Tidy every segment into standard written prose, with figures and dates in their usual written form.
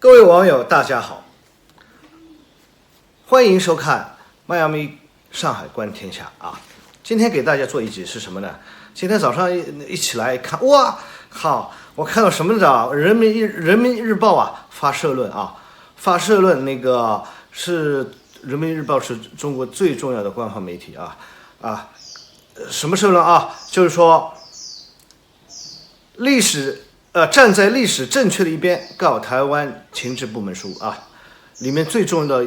各位网友，大家好，欢迎收看迈阿密上海观天下啊！今天给大家做一集是什么呢？今天早上一起来看，哇，好，我看到什么呢？人民日报啊发社论啊，发社论那个是人民日报是中国最重要的官方媒体什么社论啊？就是说站在历史正确的一边，告台湾情治部门书啊！里面最重要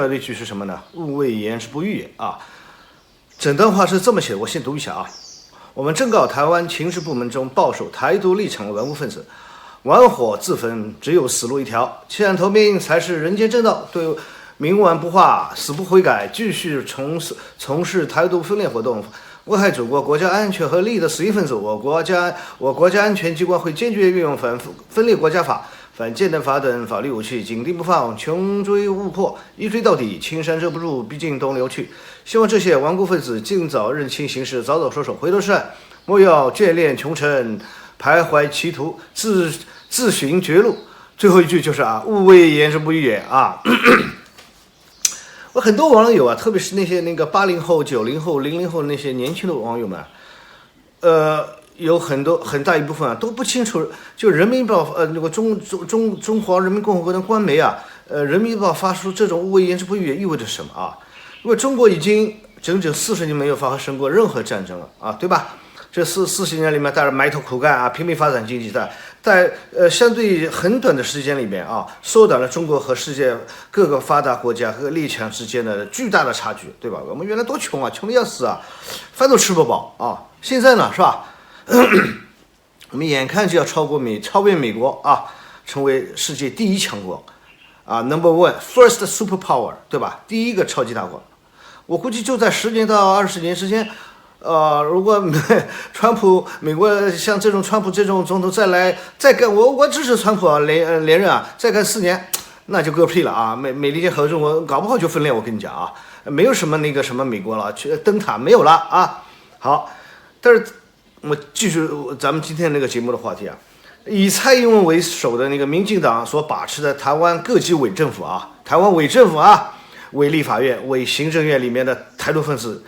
的一句是什么呢？勿谓言之不预也啊！整段话是这么写的，我先读一下啊。我们正告台湾情治部门中抱守台独立场的顽固分子，玩火自焚，只有死路一条，弃暗投明才是人间正道。对冥顽不化、死不悔改，继续从事台独分裂活动，危害祖国国家安全和利益的死硬分子，我国家安全机关会坚决运用分裂国家法、反间谍法等法律武器，紧盯不放，穷追勿迫，一追到底，青山遮不住，毕竟东流去。希望这些顽固分子尽早认清形势，早早收手，回头是岸，莫要眷恋穷城，徘徊歧途，自寻绝路。最后一句就是勿谓言之不预也啊。我很多网友啊，特别是那些80后、90后、00后那些年轻的网友们，有很大一部分都不清楚，就人民日报那个中华人民共和国的官媒人民日报发出这种勿谓言之不预也意味着什么啊？因为中国已经整整40年没有发生过任何战争了啊，对吧？这40年里面，大家埋头苦干拼命发展经济，在相对很短的时间里面缩短了中国和世界各个发达国家和列强之间的巨大的差距，对吧？我们原来多穷穷的要死饭都吃不饱现在呢，是吧？我们眼看就要超越美国成为世界第一强国Number one first superpower， 对吧？第一个超级大国。我估计就在10年到20年之间。如果川普美国像川普这种总统再干，我支持川普连任再干4年，那就嗝屁了美利坚合众国搞不好就分裂，我跟你讲没有什么什么美国了，灯塔没有了好，但是我继续咱们今天那个节目的话题以蔡英文为首的那个民进党所把持的台湾各级伪政府台湾伪政府伪立法院、伪行政院里面的台独分子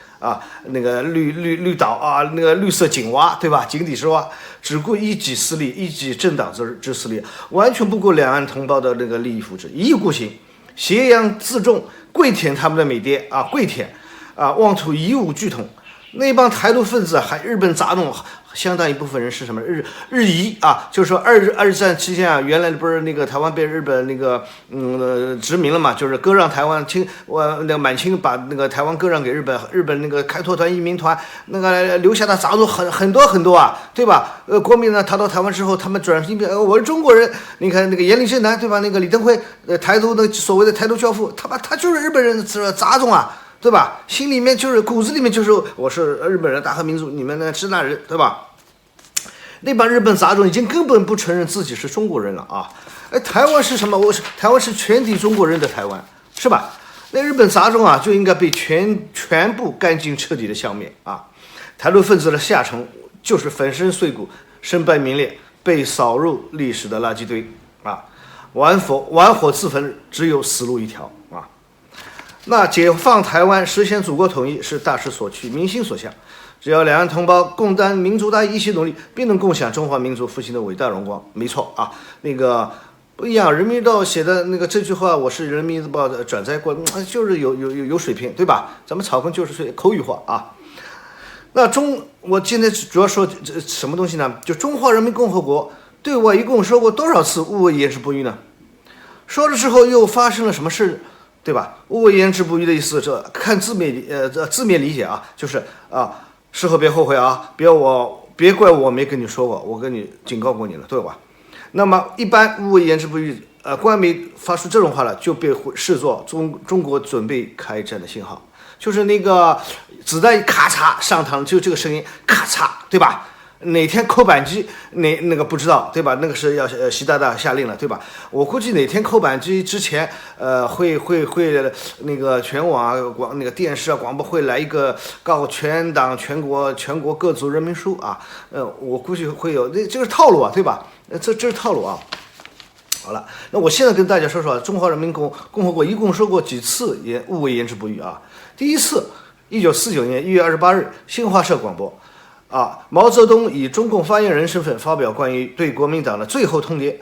那个绿岛那个绿色井蛙，对吧？井底之蛙，只顾一己私利，一己政党之私利，完全不顾两岸同胞的那个利益福祉，一意孤行，挟洋自重，跪舔他们的美爹跪舔妄图以武拒统。那帮台独分子还日本杂种，相当一部分人是什么日裔就是说二战期间原来不是那个台湾被日本殖民了嘛，就是割让台湾那个满清把那个台湾割让给日本那个开拓团移民团那个留下的杂种很多对吧？国民呢逃到台湾之后，他们转型我是中国人，你看那个严立正南对吧？那个李登辉台独的所谓的台独教父，他就是日本人杂种对吧？心里面骨子里面我是日本人大和民族，你们呢支那人，对吧？那帮日本杂种已经根本不承认自己是中国人了台湾是什么？台湾是全体中国人的台湾，是吧？那日本杂种就应该被全部干净彻底的消灭台独分子的下场就是粉身碎骨、身败名裂，被扫入历史的垃圾堆玩火自焚，只有死路一条那解放台湾，实现祖国统一是大势所趋，民心所向。只要两岸同胞共担民族大义，一起努力，必能共享中华民族复兴的伟大荣光。没错那个不一样。人民日报写的那个这句话，我是人民日报的转载过，就是有水平，对吧？咱们草根就是口语化那我今天主要说什么东西呢？就中华人民共和国对我一共说过多少次勿谓言之不预呢？说了之后又发生了什么事？对吧？勿谓言之不预的意思，看字面理解就是事后别后悔别怪我没跟你说过，我跟你警告过你了，对吧？那么一般勿谓言之不预，官媒发出这种话了，就被视作中国准备开战的信号，就是那个子弹咔嚓上膛，就这个声音咔嚓，对吧？哪天扣扳机那个不知道，对吧？那个是要习大大下令了，对吧？我估计哪天扣扳机之前会那个全网那个电视广播会来一个告全党全国各族人民书我估计会有，这是套路对吧？这是套路好了，那我现在跟大家说说中华人民共和国一共说过几次勿谓言之不预啊？第一次，1949年1月28日，新华社广播，毛泽东以中共发言人身份发表关于对国民党的最后通牒，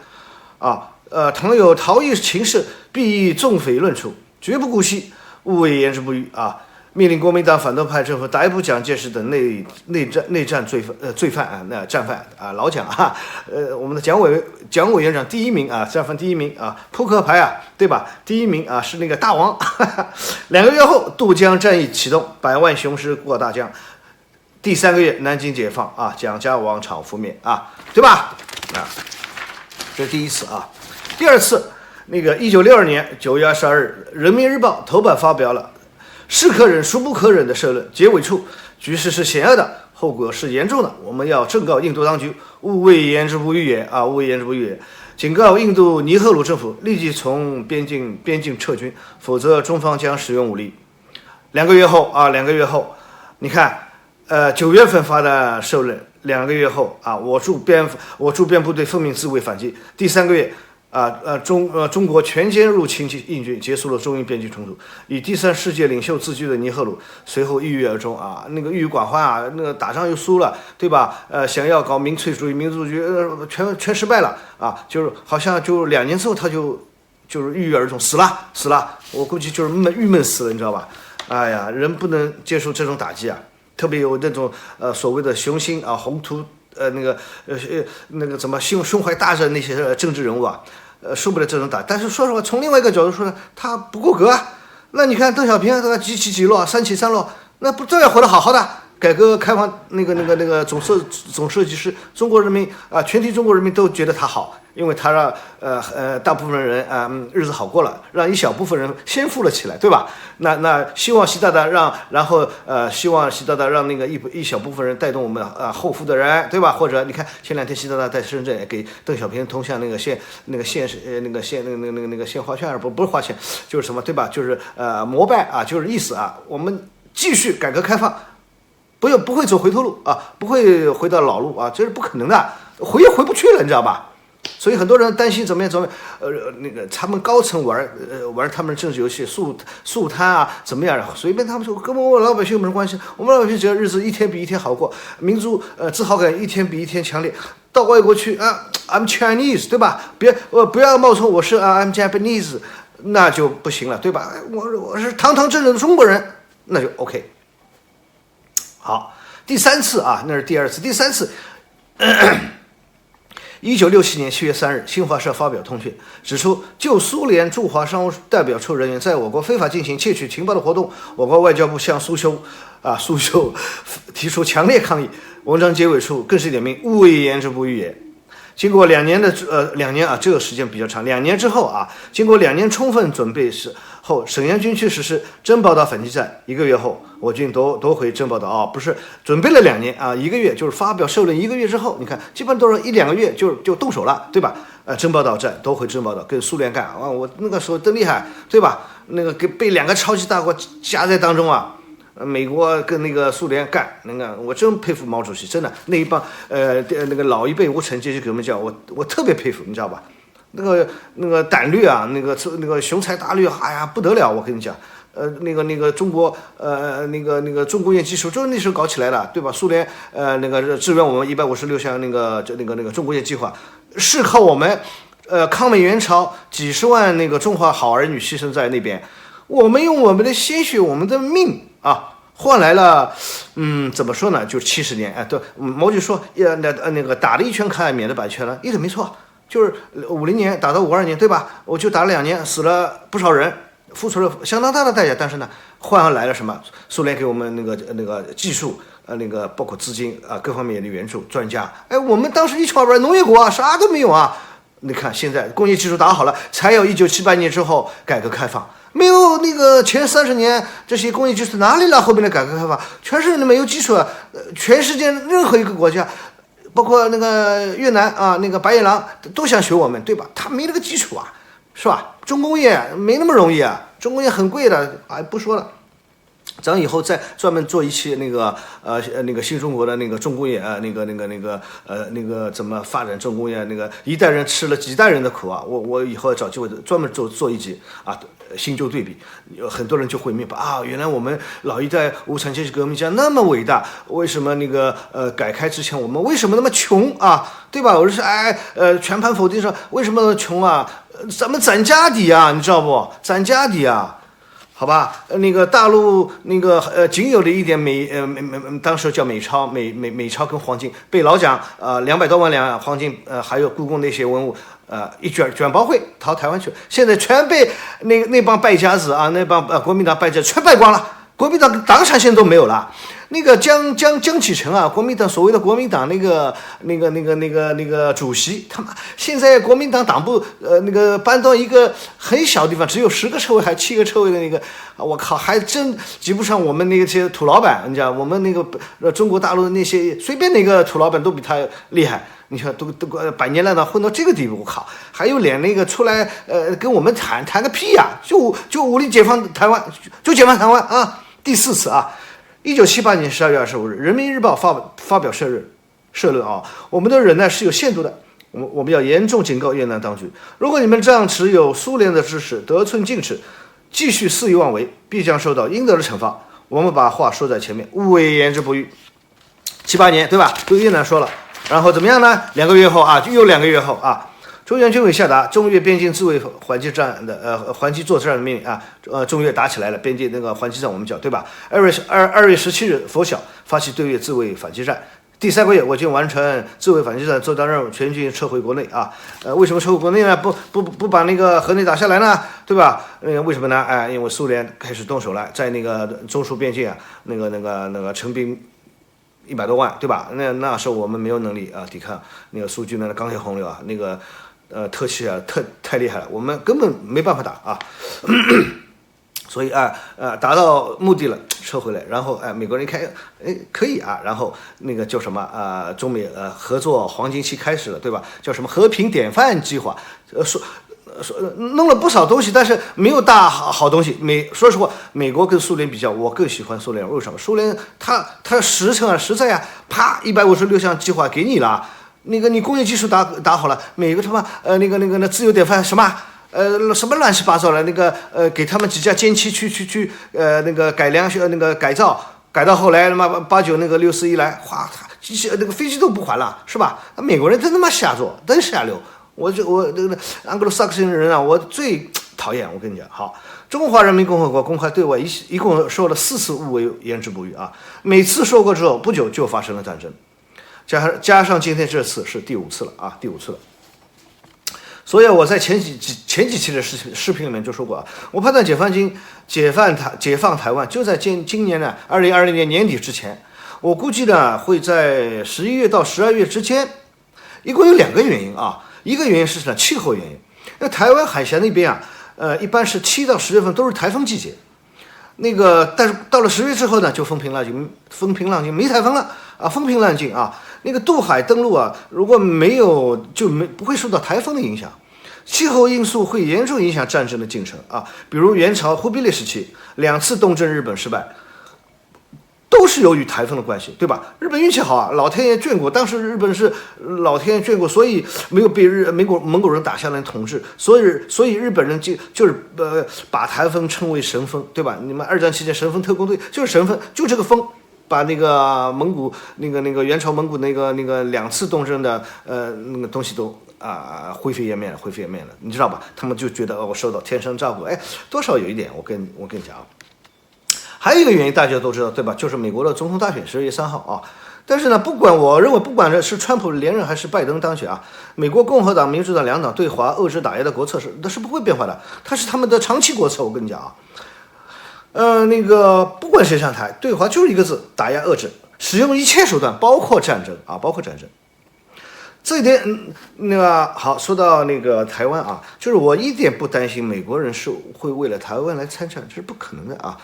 倘有逃逸情事，必以纵匪论处，绝不姑息，勿谓言之不预啊！命令国民党反动派政府逮捕蒋介石等内战罪犯啊，战犯啊，老蒋啊，我们的蒋委员长第一名啊，战犯第一名啊，扑克牌啊，对吧？第一名啊是那个大王。2个月后，渡江战役启动，百万雄师过大江。第3个月，南京解放啊，蒋家王朝覆灭啊，对吧？这是第一次啊。第二次，那个1962年9月22日，《人民日报》头版发表了是可忍孰不可忍的社论，结尾处局势是险恶的，后果是严重的，我们要正告印度当局，勿谓言之不预也啊，勿谓言之不预也，警告印度尼赫鲁政府立即从边境撤军，否则中方将使用武力。2个月后，你看，9月份发的社论，2个月后啊，我驻边部队奉命自卫反击。第3个月。中国全歼入侵印军，结束了中印边境冲突。以第3世界领袖自居的尼赫鲁随后郁郁而终啊，那个郁郁寡欢啊，那个打仗又输了，对吧？想要搞民粹主义、民族主义，全失败了啊，就是好像就2年之后他就是郁郁而终，死了。我估计就是郁闷死了，你知道吧？哎呀，人不能接受这种打击啊，特别有那种所谓的雄心啊、宏图。那个怎么胸怀大志那些政治人物啊，受不了这种打。但是说实话，从另外一个角度说呢，他不够格啊。那你看邓小平这个几起几落，3起3落，那不照样活得好好的？改革开放那个总设计师，中国人民啊，全体中国人民都觉得他好，因为他让大部分人日子好过了，让一小部分人先富了起来，对吧？那希望习大大希望习大大让那个一小部分人带动我们后富的人，对吧？或者你看前2天习大大在深圳给邓小平通向那个县花圈，不是花钱，就是什么，对吧？就是膜拜啊，就是意思啊，我们继续改革开放。不会走回头路啊，不会回到老路啊，这是不可能的，回不去了，你知道吧？所以很多人担心怎么样，那个他们高层玩他们的政治游戏，速贪啊，怎么样？随便他们说，跟我们老百姓有什么关系？我们老百姓只要日子一天比一天好过，民族自豪感一天比一天强烈。到外国去啊 ，I'm Chinese， 对吧？不要冒充我是I'm Japanese， 那就不行了，对吧？我是堂堂正正的中国人，那就 OK。好，第3次啊，那是第2次。第3次，1967年7月3日，新华社发表通讯，指出就苏联驻华商务代表处人员在我国非法进行窃取情报的活动，我国外交部向苏修提出强烈抗议。文章结尾处更是点名，勿谓言之不预也。经过2年啊，这个时间比较长。2年之后啊，经过2年充分准备后，沈阳军区实施珍宝岛反击战。1个月后，我军夺回珍宝岛啊，不是准备了2年啊，1个月就是发表社论1个月之后，你看基本都是1-2个月就动手了，对吧？珍宝岛战夺回珍宝岛，跟苏联干啊，我那个时候真厉害，对吧？那个被2个超级大国夹在当中啊。美国跟那个苏联干，那个我真佩服毛主席，真的那一帮那个老一辈无产阶级革命家，我特别佩服，你知道吧？那个胆略啊，那个雄才大略，哎呀不得了，我跟你讲，那个中国那个重工业技术就是那时候搞起来的，对吧？苏联那个支援我们156项那个重工业计划，是靠我们抗美援朝几十万那个中华好儿女牺牲在那边，我们用我们的鲜血，我们的命。换来了，怎么说呢？就是70年，对，毛主席说，那个打了1圈看免得百圈了，一点没错，就是50年打到52年，对吧？我就打了2年，死了不少人，付出了相当大的代价，但是呢，换来了什么？苏联给我们那个技术，那个包括资金啊，各方面的援助，专家，我们当时一筹二百农业国啊，啥都没有啊。你看现在工业技术打好了，才有1978年之后改革开放。没有那个前30年这些工业技术哪里来后面的改革开放？全是没有基础啊！全世界任何一个国家，包括那个越南啊，那个白眼狼都想学我们，对吧？他没那个基础啊，是吧？重工业没那么容易啊，重工业很贵的，不说了。咱以后再专门做一期那个新中国的那个重工业那个怎么发展重工业，那个一代人吃了几代人的苦啊！我以后要找机会专门做一集啊，新旧对比，很多人就会明白啊，原来我们老一代无产阶级革命家那么伟大，为什么那个改开之前我们为什么那么穷啊？对吧？我是全盘否定说为什么那么穷啊？咱们攒家底啊，你知道不？攒家底啊！好吧，那个大陆那个仅有的一点当时叫美钞跟黄金被老蒋200多万两黄金还有故宫那些文物一卷包会逃台湾去了，现在全被那帮败家子啊，那帮国民党败家全败光了，国民党党产现在都没有了。那个江启臣啊，国民党所谓的国民党那个主席，他妈现在国民党党部那个搬到一个很小地方，只有10个车位还7个车位的那个，我靠，还真及不上我们那些土老板。你知道，我们那个中国大陆的那些随便哪个土老板都比他厉害。你看，都百年烂到混到这个地步，我靠，还有脸那个出来跟我们谈个屁呀、就武力解放台湾，就解放台湾啊！第4次啊！1978年12月25日，《人民日报》发表社论啊，我们的忍耐是有限度的，我们要严重警告越南当局，如果你们这样持有苏联的知识，得寸进尺，继续肆意妄为，必将受到应得的惩罚。我们把话说在前面，勿谓言之不预。78年，对吧？对越南说了，然后怎么样呢？2个月后啊，又2个月后啊。中原军委下达中越边境自卫还击战的还击作战的命令啊，中越打起来了，边境那个还击战我们叫对吧？2月17日拂晓发起对越自卫反击战，第3个月我军完成自卫反击战作战任务，全军撤回国内啊。为什么撤回国内呢？不把那个河内打下来呢？对吧？为什么呢？因为苏联开始动手了，在那个中苏边境啊，那个陈兵100多万，对吧？那时候我们没有能力啊抵抗那个苏军的钢铁洪流啊，那个特气啊，太厉害了，我们根本没办法打啊。所以达到目的了，撤回来，然后美国人一看，可以啊，然后那个叫什么中美合作黄金期开始了，对吧？叫什么和平典范计划，说弄了不少东西，但是没有大好东西。说实话，美国跟苏联比较，我更喜欢苏联。为什么？苏联它实诚啊，实在啊，啪156项计划给你了。那个你工业技术打好了，每个他妈那自由典范什么什么乱七八糟的，那个给他们几架歼七去那个改良那个改造，改到后来他妈89那个641来，哗，机器那个飞机都不还了，是吧？美国人真他妈瞎做，真下流。我那个安格鲁萨克逊人啊，我最讨厌。我跟你讲，好，中华人民共和国公开对外一共说了4次勿为言之不预啊，每次说过之后不久就发生了战争。加上今天这次是第5次了啊，第5次了。所以我在前几期的视频里面就说过啊，我判断解放台湾就在今年呢2020年年底之前，我估计呢会在11月到12月之间，一共有2个原因啊，一个原因是什么？气候原因。那台湾海峡那边啊，一般是7到10月份都是台风季节。但是到了10月之后呢，就风平浪静，没台风了啊，风平浪静啊。那个渡海登陆啊，如果没有不会受到台风的影响。气候因素会严重影响战争的进程啊，比如元朝忽必烈时期2次东征日本失败，都是由于台风的关系，对吧？日本运气好啊，老天爷眷顾，当时日本是老天爷眷顾，所以没有被蒙古人打下来统治，所以日本人就是把台风称为神风，对吧？你们2战期间神风特工队就是神风，就这个风把那个蒙古那个元朝蒙古那个2次东征的那个东西都灰飞烟灭了，你知道吧？他们就觉得我受到天生照顾，多少有一点，我跟你讲啊。还有一个原因大家都知道，对吧？就是美国的总统大选12月3号啊。但是呢，我认为不管是川普连任还是拜登当选啊，美国共和党、民主党2党对华遏制打压的国策那是不会变化的，它是他们的长期国策。我跟你讲啊，不管谁上台，对华就是一个字：打压、遏制，使用一切手段，包括战争。这一点，好，说到那个台湾啊，就是我一点不担心美国人是会为了台湾来参战，这是不可能的啊。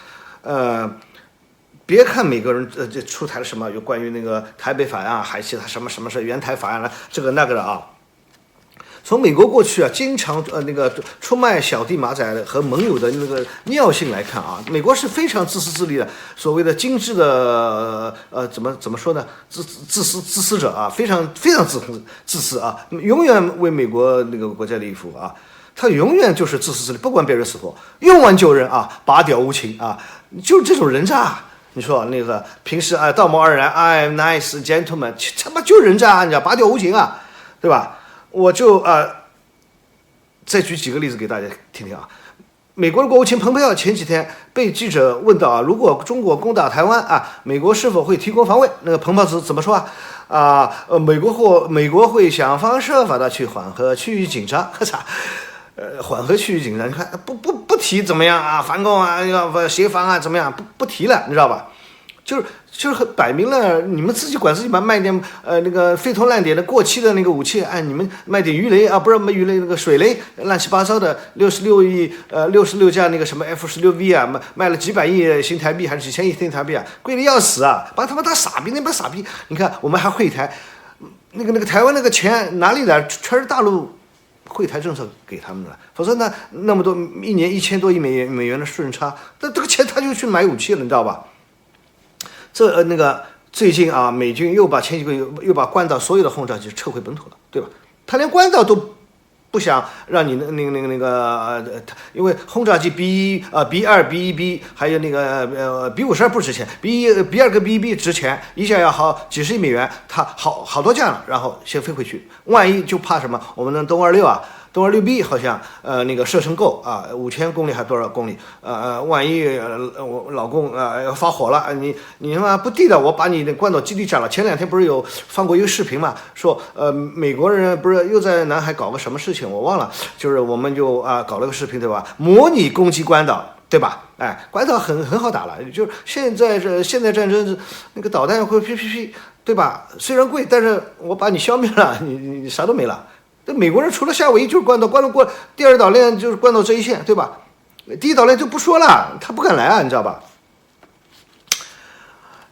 别看美国人这出台了什么有关于那个台北法案啊，还其他什么是援台法案了，这个那个的啊，从美国过去啊，经常那个出卖小弟马仔和盟友的那个尿性来看啊，美国是非常自私自利的，所谓的精致的怎么说呢？自私者啊，非常自私啊，永远为美国那个国家利益服务啊。他永远就是自私自利，不管别人死活，用完救人啊，拔屌无情啊，就是这种人渣。你说那个平时啊道貌岸然 ，I'm nice gentleman， 他妈就是人渣，你知道，拔屌无情啊，对吧？我就再举几个例子给大家听听啊。美国的国务卿蓬佩奥前几天被记者问到啊，如果中国攻打台湾啊，美国是否会提供防卫？那个蓬佩奥怎么说啊？美国会想方设法的去缓和区域紧张。呵啥？缓和区域紧张，你看不提怎么样啊？反攻啊，要协防啊，怎么样？不提了，你知道吧？就是很摆明了，你们自己管自己吧，卖点那个废铜烂铁的过期的那个武器，你们卖点鱼雷啊，不是鱼雷那个水雷，乱七八糟的66架那个什么 F-16V 啊，卖了几百亿新台币还是几千亿新台币啊，贵的要死啊，把他们当傻逼，那帮傻逼，你看我们还会台，那个台湾那个钱哪里来？全是大陆惠台政策给他们了，否则呢，那么多一年1000多亿美元的顺差，那这个钱他就去买武器了，你知道吧？那个最近啊，美军又把前几个月又把关岛所有的轰炸机撤回本土了，对吧？他连关岛都不想让你因为轰炸机 B2、B1B 还有那个B52不值钱，B2跟 B1B 值钱，一下要好几十亿美元，它好多架了，然后先飞回去，万一就怕什么？我们的东26啊。东26B 好像那个射程够啊，5000公里还多少公里？万一我老公要发火了，你他妈不地道，我把你的关岛基地炸了。前2天不是有放过一个视频嘛，说美国人不是又在南海搞个什么事情，我忘了，就是我们就搞了个视频对吧？模拟攻击关岛。对吧？关岛很好打了，就是现在战争那个导弹会噼，对吧？虽然贵，但是我把你消灭了，你啥都没了。这美国人除了夏威夷就是关岛过第2岛链就是关岛这一线，对吧？第1岛链就不说了，他不敢来啊，你知道吧？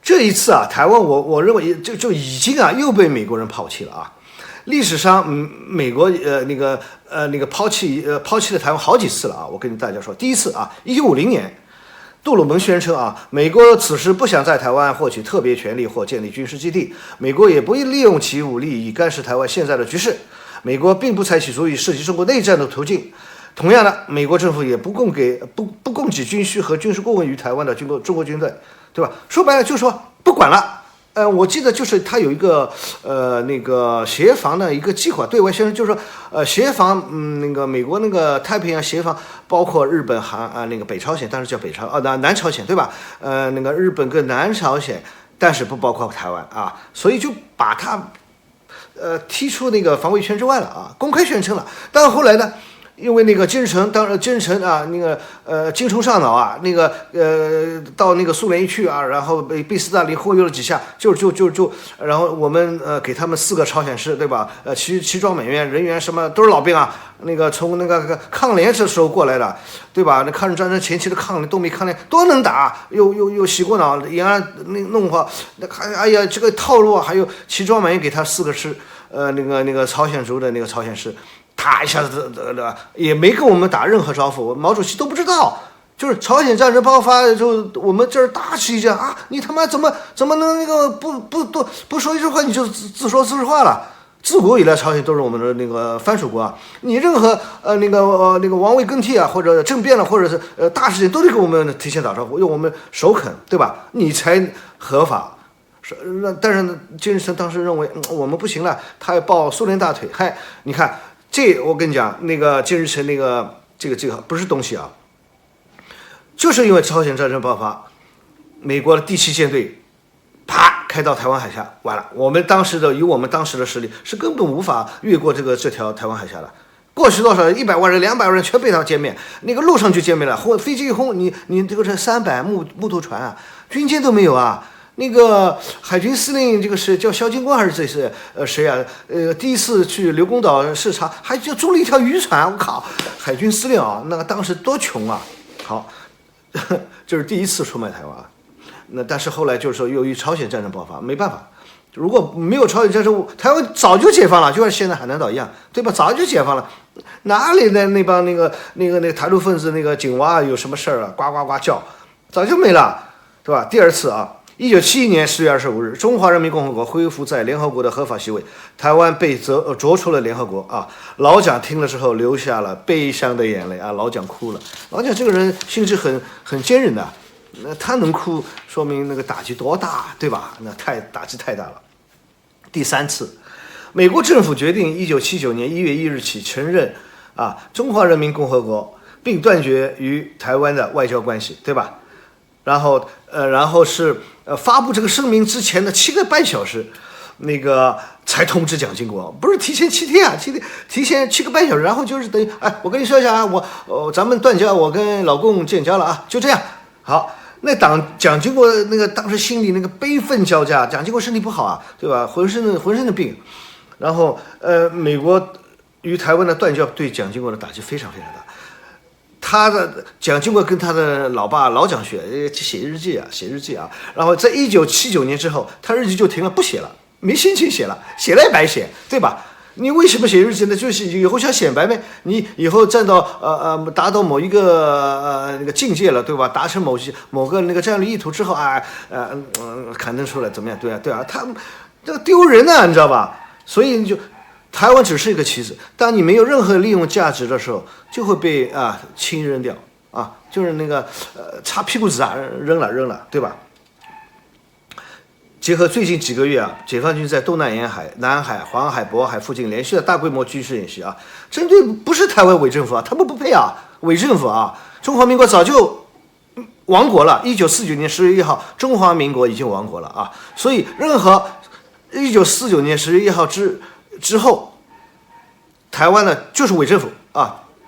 这一次啊，台湾我认为就已经又被美国人抛弃了啊。历史上，美国那个抛弃了台湾好几次了啊！我跟大家说，第一次啊，1950年，杜鲁门宣称啊，美国此时不想在台湾获取特别权利或建立军事基地，美国也不会利用其武力以干涉台湾现在的局势。美国并不采取足以涉及中国内战的途径。同样的，美国政府也不供给军需和军事顾问于台湾的中国军队，对吧？说白了就是说不管了。我记得就是他有一个那个协防的一个计划，对外宣称就是说协防那个美国那个太平洋协防包括日本那个北朝鲜，当时叫北朝南朝鲜对吧？那个日本跟南朝鲜，但是不包括台湾啊，所以就把他踢出那个防卫圈之外了啊，公开宣称了。但后来呢？因为那个金日成啊，那个精虫上脑啊，那个到那个苏联一去啊，然后被斯大林忽悠了几下，然后我们给他们4个朝鲜师，对吧？齐装满员，人员什么都是老兵啊，那个从那个抗联这时候过来的，对吧？那抗日战争前期的抗联、东北抗联都能打，又洗过脑，延安弄好，那哎呀这个套路啊，还有齐装满员给他4个师，那个朝鲜族的那个朝鲜师。他一下子也没跟我们打任何招呼，毛主席都不知道。就是朝鲜战争爆发就我们这儿大吃一惊啊！你他妈怎么能那个不说一句话你就自说自话了？自古以来朝鲜都是我们的那个藩属国啊，你任何那个王位更替啊，或者政变了，或者是大事情都得给我们提前打招呼，用我们首肯，对吧？你才合法。但是金日成当时认为我们不行了，他要抱苏联大腿。嗨，你看。我跟你讲，那个金日成那个这个不是东西啊，就是因为朝鲜战争爆发，美国的第7舰队啪开到台湾海峡，完了，我们当时的实力是根本无法越过这条台湾海峡的。过去多少100万人、200万人全被他歼灭，那个路上就歼灭了，飞机一轰，你这个是300木头船啊，军舰都没有啊。那个海军司令这个是叫萧金光还是这是谁啊？第一次去刘公岛视察，还就租了一条渔船，我靠！海军司令啊，那个当时多穷啊！好，就是第一次出卖台湾。那但是后来就是说，由于朝鲜战争爆发，没办法，如果没有朝鲜战争，台湾早就解放了，就像现在海南岛一样，对吧？早就解放了，哪里的那帮那个台独分子那个井蛙有什么事儿啊？呱呱呱叫，早就没了，对吧？第二次啊，1971年10月25日，中华人民共和国恢复在联合国的合法席位，台湾被逐出了联合国啊。老蒋听了之后流下了悲伤的眼泪啊，老蒋哭了。老蒋这个人心智很坚韧的。那他能哭，说明那个打击多大，对吧？那打击太大了。第三次，美国政府决定1979年1月1日起承认中华人民共和国，并断绝与台湾的外交关系，对吧？然后是发布这个声明之前的7个半小时，那个才通知蒋经国，不是提前7天啊，提前7个半小时，然后就是等于我跟你说一下啊，咱们断交，我跟老共建交了啊，就这样。好，那蒋经国那个当时心里那个悲愤交加，蒋经国身体不好啊，对吧？浑身的病，然后美国与台湾的断交对蒋经国的打击非常非常大。蒋经国跟他的老爸老蒋学写日记啊，然后在1979年之后，他日记就停了，不写了，没心情写了，写了也白写，对吧？你为什么写日记呢？就是以后想显摆呗。你以后站到达到某一个那个境界了，对吧？达成某个那个战略意图之后刊登出来怎么样？对啊，他这个丢人啊，你知道吧？所以台湾只是一个棋子，当你没有任何利用价值的时候，就会被轻扔掉啊，就是那个擦屁股子扔了，对吧？结合最近几个月解放军在东南沿海、南海、黄海、渤海附近连续的大规模军事演习针对不是台湾伪政府他们不配伪政府中华民国早就亡国了，1949年10月1号，中华民国已经亡国了所以任何1949年10月1号之后，台湾呢就是伪政府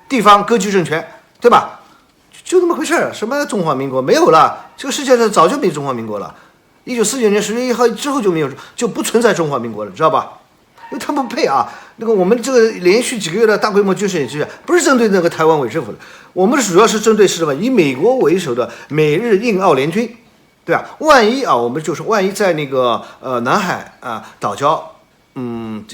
地方割据政权，对吧？就这么回事儿，什么中华民国没有了，这个世界上早就没中华民国了。1949年10月1号之后就不存在中华民国了，知道吧？因为他们不配那个我们这个连续几个月的大规模军事演习不是针对那个台湾伪政府的，我们主要是针对是什么？以美国为首的美日印澳联军，对吧？万一我们就说万一在那个南海岛礁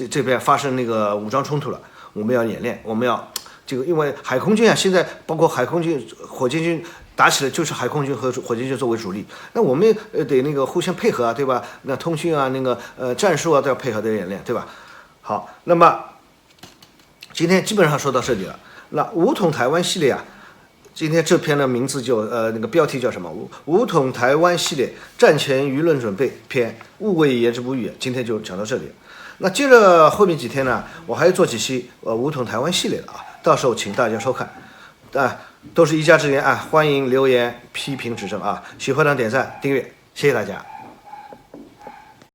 这边发生那个武装冲突了，我们要演练，我们要这个，因为海空军现在包括海空军、火箭军打起来就是海空军和火箭军作为主力，那我们得那个互相配合对吧？那通讯那个战术都要配合的演练，对吧？好，那么今天基本上说到这里了。那武统台湾系列今天这篇的名字就那个标题叫什么？武统台湾系列战前舆论准备篇，勿谓言之不预。今天就讲到这里。那接着后面几天呢，我还要做几期武统台湾系列的到时候请大家收看都是一家之言欢迎留言批评指正喜欢的点赞订阅，谢谢大家。